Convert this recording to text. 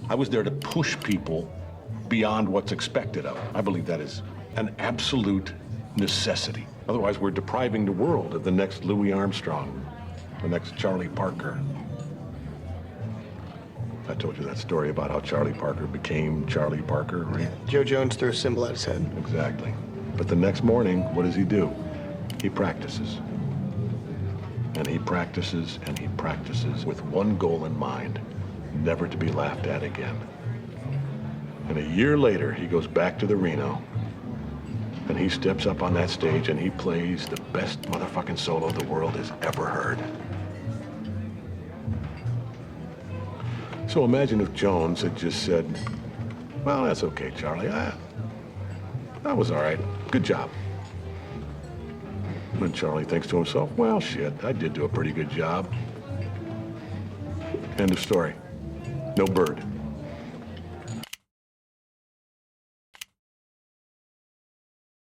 I was there to push people beyond what's expected of them. I believe that is an absolute necessity. Otherwise, we're depriving the world of the next Louis Armstrong, the next Charlie Parker. I told you that story about how Charlie Parker became Charlie Parker, right? Yeah, Joe Jones threw a symbol at his head. Exactly. But the next morning, what does he do? He practices. And he practices and he practices with one goal in mind, never to be laughed at again. And a year later, he goes back to the Reno, and he steps up on that stage and he plays the best motherfucking solo the world has ever heard. So imagine if Jones had just said, well, that's okay, Charlie. That was all right. Good job. And Charlie thinks to himself, well, shit, I did do a pretty good job. End of story. No bird.